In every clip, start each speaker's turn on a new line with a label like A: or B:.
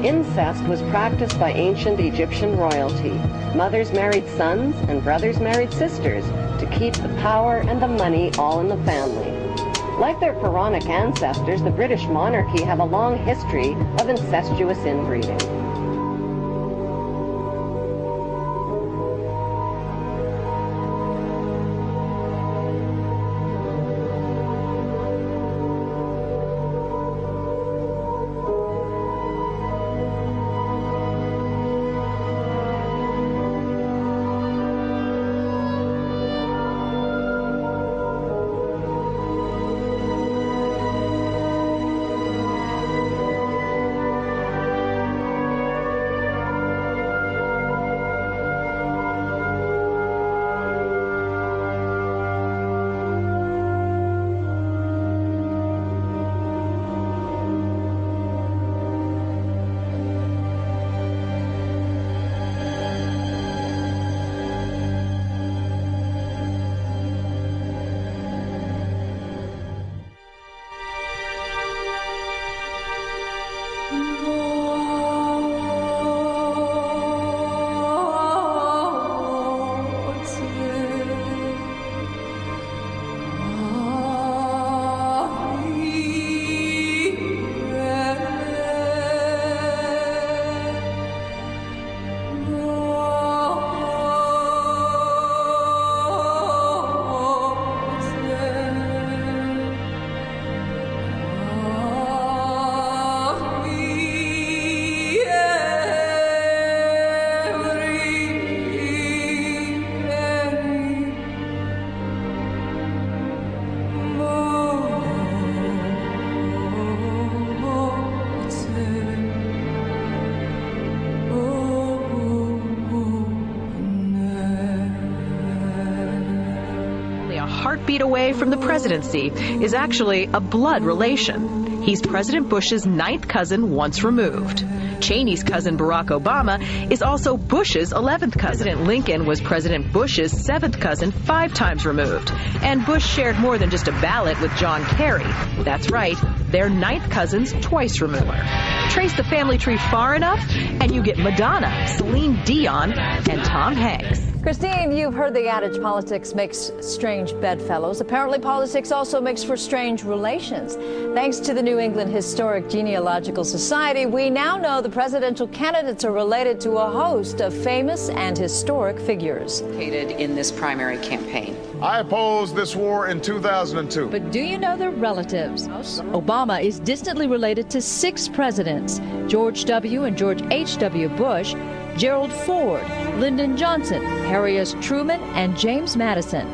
A: Incest was practiced by ancient Egyptian royalty. Mothers married sons and brothers married sisters to keep the power and the money all in the family. Like their pharaonic ancestors, the British monarchy have a long history of incestuous inbreeding.
B: Feet away from the presidency is actually a blood relation. He's President Bush's 9th cousin once removed. Cheney's cousin Barack Obama is also Bush's 11th cousin. President Lincoln was President Bush's 7th cousin 5 times removed. And Bush shared more than just a ballot with John Kerry. That's right, they're 9th cousins twice removed. Trace the family tree far enough and you get Madonna, Celine Dion, and Tom Hanks.
C: Christine, you've heard the adage politics makes strange bedfellows. Apparently politics also makes for strange relations. Thanks to the New England Historic Genealogical Society, we now know the presidential candidates are related to a host of famous and historic figures.
D: In this primary campaign.
E: I opposed this war in 2002.
C: But do you know their relatives? Obama is distantly related to 6 presidents: George W. and George H.W. Bush, Gerald Ford, Lyndon Johnson, Harry S. Truman, and James Madison.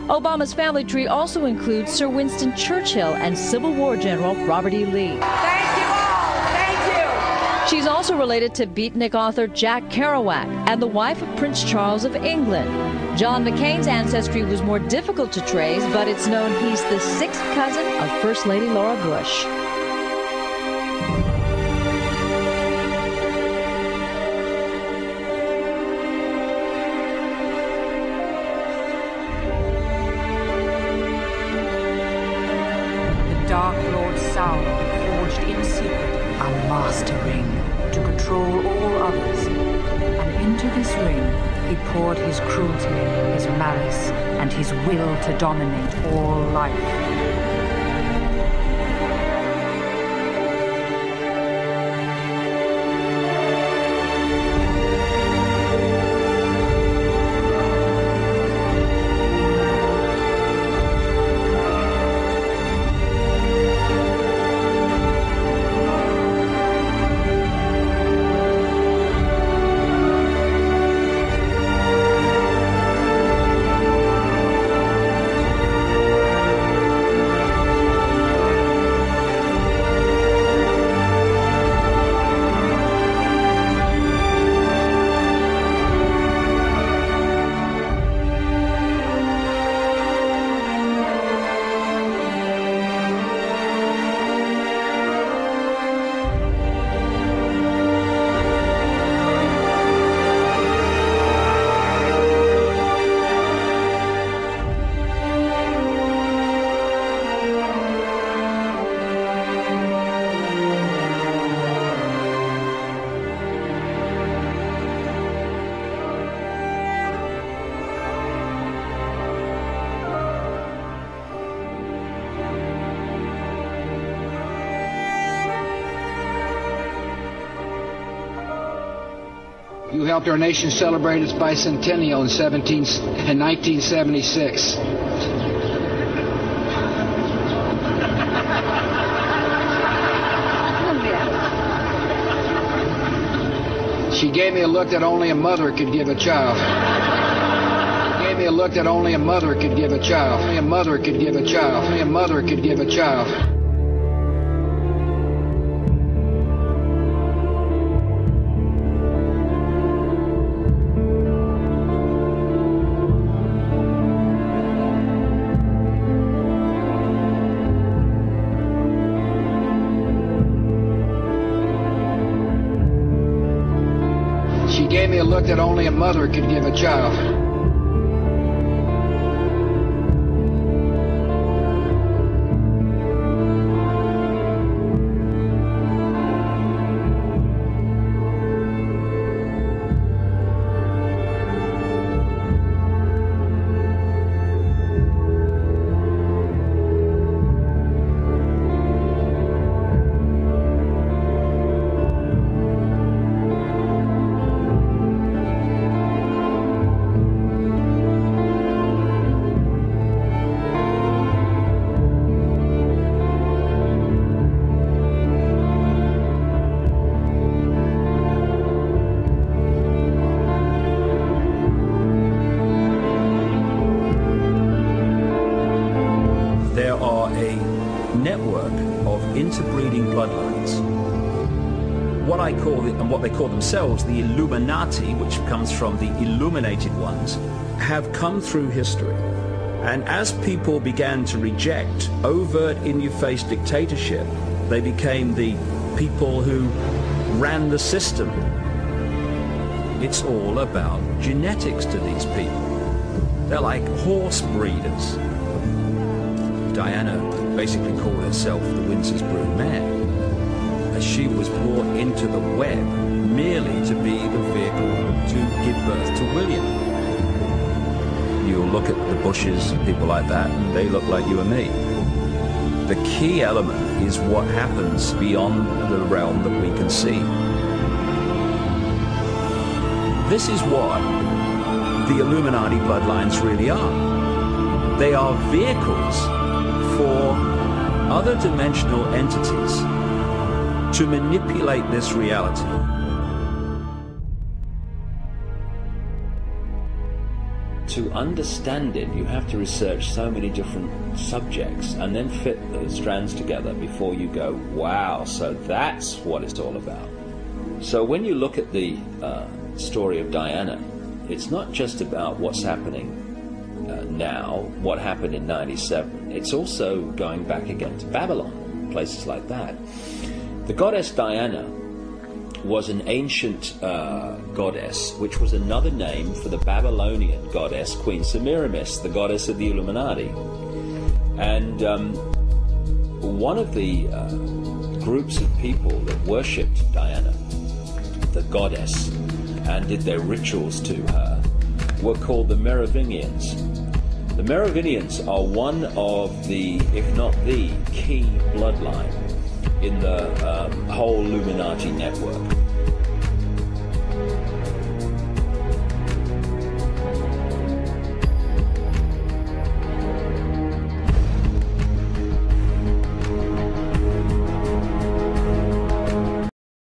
C: Obama's family tree also includes Sir Winston Churchill and Civil War General Robert E. Lee.
F: Thank you all. Thank you.
C: She's also related to beatnik author Jack Kerouac and the wife of Prince Charles of England. John McCain's ancestry was more difficult to trace, but it's known he's the 6th cousin of First Lady Laura Bush.
F: Dark Lord Sauron forged in secret a master ring to control all others. And into this ring he poured his cruelty, his malice, and his will to dominate all life.
G: You helped our nation celebrate its bicentennial in 1976. She gave me a look that only a mother could give a child. She gave me a look that only a mother could give a child. Only a mother could give a child. Only a mother could give a child. She gave me a look that only a mother could give a child.
H: interbreeding bloodlines. What I call and what they call themselves, the Illuminati, which comes from the illuminated ones, have come through history. And as people began to reject overt, in-your-face dictatorship, they became the people who ran the system. It's all about genetics to these people. They're like horse breeders. Diana basically called herself the Windsor's brood mare, as she was brought into the web merely to be the vehicle to give birth to William. You look at the Bushes, people like that, and they look like you and me. The key element is what happens beyond the realm that we can see. This is what the Illuminati bloodlines really are. They are vehicles for other dimensional entities to manipulate this reality.
I: To understand it, you have to research so many different subjects and then fit the strands together before you go, wow, so that's what it's all about. So when you look at the story of Diana, it's not just about what's happening now, what happened in 97. It's also going back again to Babylon, places like that. The goddess Diana was an ancient goddess, which was another name for the Babylonian goddess Queen Semiramis, the goddess of the Illuminati. And one of the groups of people that worshipped Diana, the goddess, and did their rituals to her, were called the Merovingians. The Merovingians are one of the, if not the, key bloodline in the whole Illuminati network.